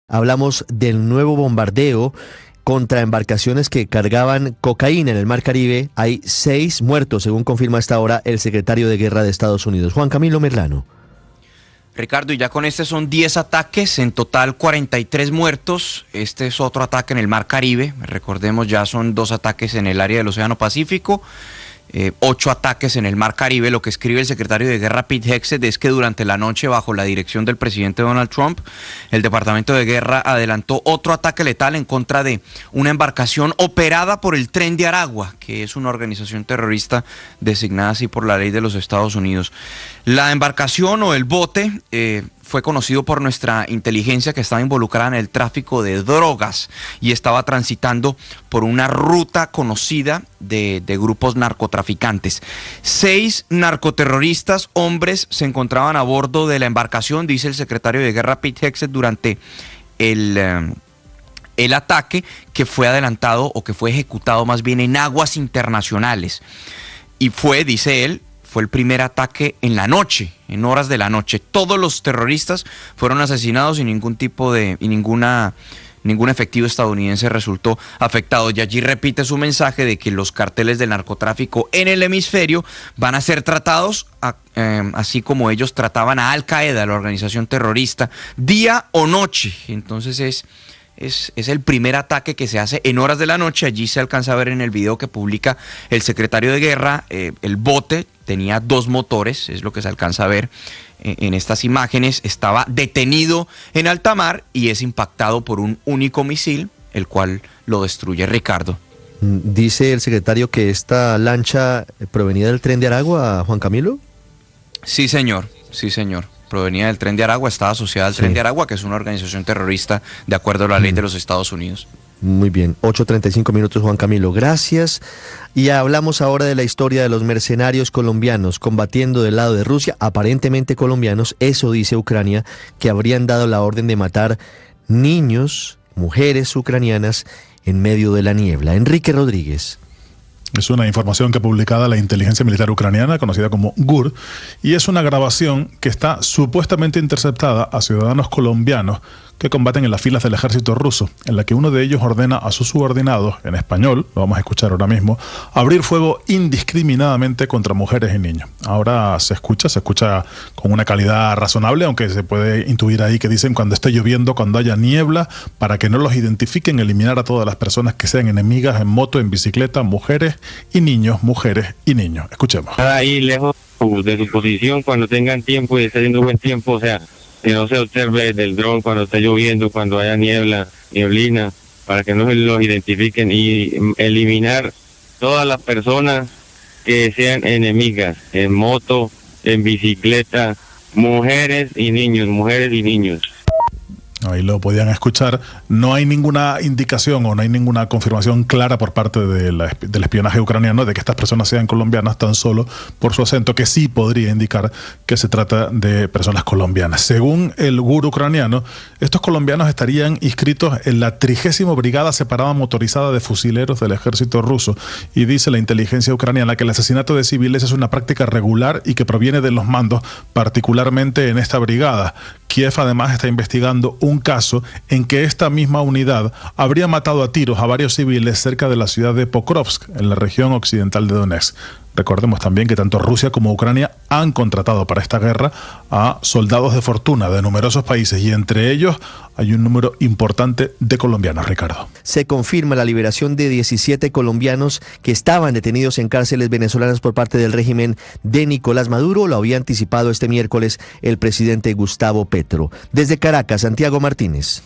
Hablamos del nuevo bombardeo contra embarcaciones que cargaban cocaína en el Mar Caribe. Hay 6 muertos, según confirma hasta ahora el secretario de Guerra de Estados Unidos, Juan Camilo Merlano. Ricardo, y ya con este son 10 ataques, en total 43 muertos. Este es otro ataque en el Mar Caribe. Recordemos, ya son 2 ataques en el área del Océano Pacífico. 8 ataques en el Mar Caribe. Lo que escribe el secretario de Guerra Pete Hegseth es que durante la noche, bajo la dirección del presidente Donald Trump, el Departamento de Guerra adelantó otro ataque letal en contra de una embarcación operada por el Tren de Aragua, que es una organización terrorista designada así por la ley de los Estados Unidos. La embarcación o el bote fue conocido por nuestra inteligencia que estaba involucrada en el tráfico de drogas y estaba transitando por una ruta conocida de grupos narcotraficantes. 6 narcoterroristas, hombres, se encontraban a bordo de la embarcación, dice el secretario de Guerra Pete Hegseth, durante el ataque, que fue adelantado o que fue ejecutado más bien en aguas internacionales. Y fue, dice él, fue el primer ataque en la noche, en horas de la noche. Todos los terroristas fueron asesinados y ningún efectivo estadounidense resultó afectado. Y allí repite su mensaje de que los carteles del narcotráfico en el hemisferio van a ser tratados así como ellos trataban a Al Qaeda, la organización terrorista, día o noche. Entonces es el primer ataque que se hace en horas de la noche. Allí se alcanza a ver en el video que publica el secretario de Guerra, el bote tenía 2 motores, es lo que se alcanza a ver en estas imágenes. Estaba detenido en alta mar y es impactado por un único misil, el cual lo destruye, Ricardo. Dice el secretario que esta lancha provenía del Tren de Aragua, Juan Camilo. Sí, señor, provenía del Tren de Aragua, estaba asociada al Tren de Aragua, que es una organización terrorista de acuerdo a la ley de los Estados Unidos. Muy bien, 8:35 minutos, Juan Camilo, gracias. Y hablamos ahora de la historia de los mercenarios colombianos combatiendo del lado de Rusia, aparentemente colombianos. Eso dice Ucrania, que habrían dado la orden de matar niños, mujeres ucranianas en medio de la niebla. Enrique Rodríguez. Es una información que ha publicado la inteligencia militar ucraniana, conocida como GUR, y es una grabación que está supuestamente interceptada a ciudadanos colombianos que combaten en las filas del ejército ruso, en la que uno de ellos ordena a sus subordinados, en español, lo vamos a escuchar ahora mismo, abrir fuego indiscriminadamente contra mujeres y niños. Ahora se escucha con una calidad razonable, aunque se puede intuir ahí que dicen cuando esté lloviendo, cuando haya niebla, para que no los identifiquen, eliminar a todas las personas que sean enemigas en moto, en bicicleta, mujeres y niños, mujeres y niños. Escuchemos. Ahí lejos de su posición cuando tengan tiempo y esté haciendo buen tiempo, o sea, que no se observe del dron cuando esté lloviendo, cuando haya nieblina, para que no se los identifiquen y eliminar todas las personas que sean enemigas, en moto, en bicicleta, mujeres y niños. Ahí lo podían escuchar. No hay ninguna indicación o no hay ninguna confirmación clara por parte del espionaje ucraniano de que estas personas sean colombianas, tan solo por su acento, que sí podría indicar que se trata de personas colombianas. Según el GUR ucraniano, estos colombianos estarían inscritos en la 30ª Brigada Separada Motorizada de Fusileros del ejército ruso, y dice la inteligencia ucraniana que el asesinato de civiles es una práctica regular y que proviene de los mandos, particularmente en esta brigada. Kiev además está investigando un caso en que esta misma unidad habría matado a tiros a varios civiles cerca de la ciudad de Pokrovsk, en la región occidental de Donetsk. Recordemos también que tanto Rusia como Ucrania han contratado para esta guerra a soldados de fortuna de numerosos países, y entre ellos hay un número importante de colombianos, Ricardo. Se confirma la liberación de 17 colombianos que estaban detenidos en cárceles venezolanas por parte del régimen de Nicolás Maduro. Lo había anticipado este miércoles el presidente Gustavo Petro. Desde Caracas, Santiago Martínez.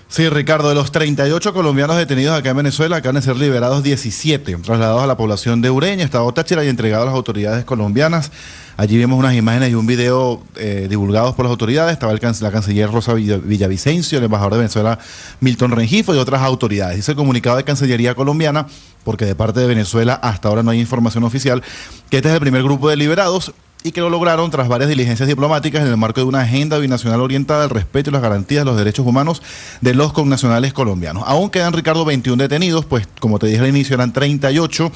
Sí, Ricardo, de los 38 colombianos detenidos acá en Venezuela, acaban de ser liberados 17, trasladados a la población de Ureña, estado Táchira, y entregados a las autoridades colombianas. Allí vimos unas imágenes y un video divulgados por las autoridades. Estaba la canciller Rosa Villavicencio, el embajador de Venezuela Milton Rengifo y otras autoridades. Dice el comunicado de Cancillería colombiana, porque de parte de Venezuela hasta ahora no hay información oficial, que este es el primer grupo de liberados y que lo lograron tras varias diligencias diplomáticas en el marco de una agenda binacional orientada al respeto y las garantías de los derechos humanos de los connacionales colombianos. Aún quedan, Ricardo, 21 detenidos, pues como te dije al inicio eran 38,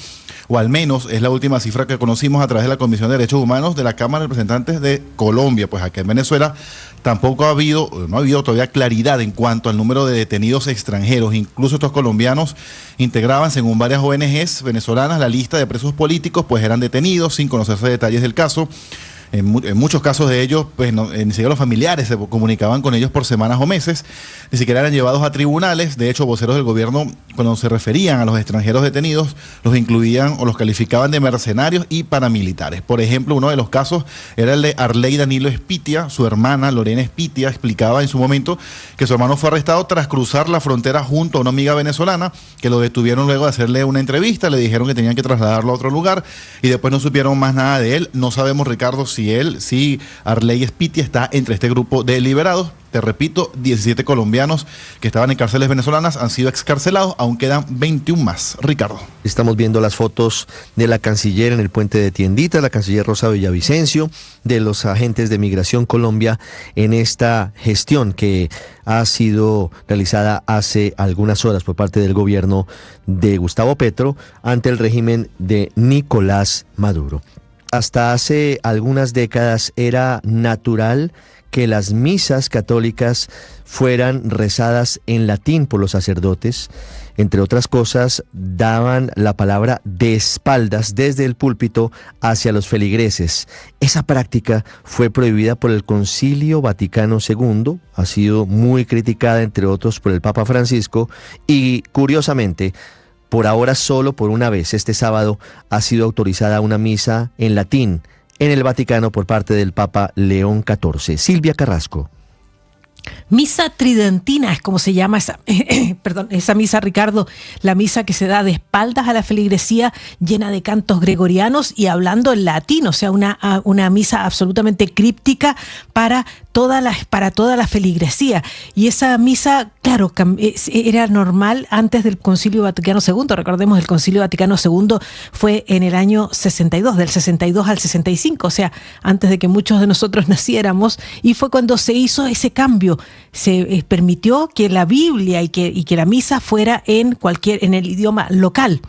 o al menos es la última cifra que conocimos a través de la Comisión de Derechos Humanos de la Cámara de Representantes de Colombia. Pues acá en Venezuela tampoco no ha habido todavía claridad en cuanto al número de detenidos extranjeros. Incluso estos colombianos integraban, según varias ONGs venezolanas, la lista de presos políticos, pues eran detenidos sin conocerse detalles del caso. En muchos casos de ellos, pues ni siquiera los familiares se comunicaban con ellos por semanas o meses, ni siquiera eran llevados a tribunales. De hecho, voceros del gobierno, cuando se referían a los extranjeros detenidos, los incluían o los calificaban de mercenarios y paramilitares. Por ejemplo, uno de los casos era el de Arley Danilo Espitia. Su hermana, Lorena Espitia, explicaba en su momento que su hermano fue arrestado tras cruzar la frontera junto a una amiga venezolana, que lo detuvieron luego de hacerle una entrevista, le dijeron que tenían que trasladarlo a otro lugar y después no supieron más nada de él. No sabemos, Ricardo, si Arley Espitia está entre este grupo de liberados. Te repito, 17 colombianos que estaban en cárceles venezolanas han sido excarcelados, aún quedan 21 más. Ricardo. Estamos viendo las fotos de la canciller en el puente de Tiendita, la canciller Rosa Villavicencio, de los agentes de Migración Colombia en esta gestión que ha sido realizada hace algunas horas por parte del gobierno de Gustavo Petro ante el régimen de Nicolás Maduro. Hasta hace algunas décadas era natural que las misas católicas fueran rezadas en latín por los sacerdotes. Entre otras cosas, daban la palabra de espaldas desde el púlpito hacia los feligreses. Esa práctica fue prohibida por el Concilio Vaticano II, ha sido muy criticada, entre otros, por el Papa Francisco, y curiosamente, por ahora solo por una vez, este sábado, ha sido autorizada una misa en latín en el Vaticano por parte del Papa León XIV. Silvia Carrasco. Misa tridentina es como se llama esa misa, Ricardo, la misa que se da de espaldas a la feligresía, llena de cantos gregorianos y hablando en latín, o sea, una misa absolutamente críptica para toda la feligresía. Y esa misa, claro, era normal antes del Concilio Vaticano II. Recordemos, el Concilio Vaticano II fue en el año 62, del 62 al 65, o sea, antes de que muchos de nosotros naciéramos, y fue cuando se hizo ese cambio. Se permitió que la Biblia y que la misa fuera en el idioma local.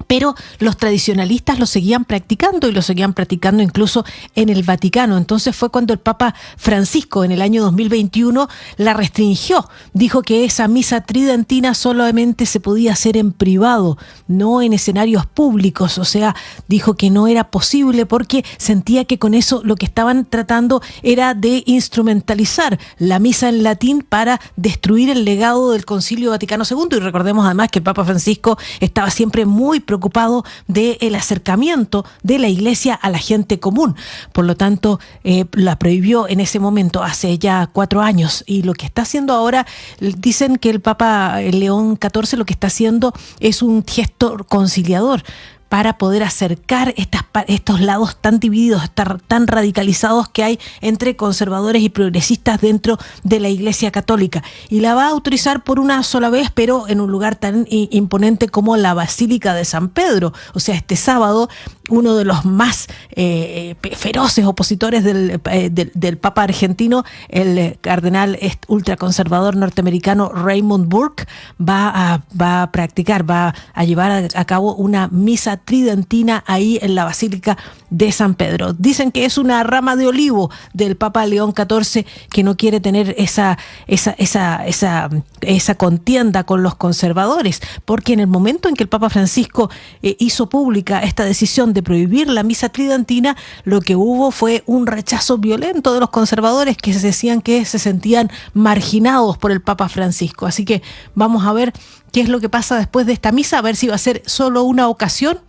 Pero los tradicionalistas lo seguían practicando y lo seguían practicando incluso en el Vaticano. Entonces fue cuando el Papa Francisco en el año 2021 la restringió. Dijo que esa misa tridentina solamente se podía hacer en privado, no en escenarios públicos. O sea, dijo que no era posible porque sentía que con eso lo que estaban tratando era de instrumentalizar la misa en latín para destruir el legado del Concilio Vaticano II. Y recordemos además que el Papa Francisco estaba siempre muy preocupado del acercamiento de la Iglesia a la gente común. Por lo tanto, la prohibió en ese momento, hace ya 4 años. Y lo que está haciendo ahora, dicen que el Papa León XIV lo que está haciendo es un gesto conciliador para poder acercar estos lados tan divididos, tan radicalizados que hay entre conservadores y progresistas dentro de la Iglesia Católica. Y la va a autorizar por una sola vez, pero en un lugar tan imponente como la Basílica de San Pedro. O sea, este sábado, uno de los más feroces opositores del Papa argentino, el cardenal ultraconservador norteamericano Raymond Burke, va a llevar a cabo una misa tridentina ahí en la Basílica de San Pedro. Dicen que es una rama de olivo del Papa León XIV, que no quiere tener esa contienda con los conservadores, porque en el momento en que el Papa Francisco hizo pública esta decisión de prohibir la misa tridentina, lo que hubo fue un rechazo violento de los conservadores que se decían que se sentían marginados por el Papa Francisco. Así que vamos a ver qué es lo que pasa después de esta misa, a ver si va a ser solo una ocasión.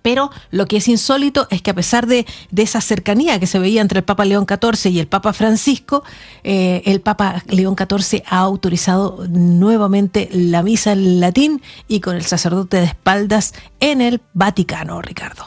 Pero lo que es insólito es que a pesar de esa cercanía que se veía entre el Papa León XIV y el Papa Francisco, el Papa León XIV ha autorizado nuevamente la misa en latín y con el sacerdote de espaldas en el Vaticano, Ricardo.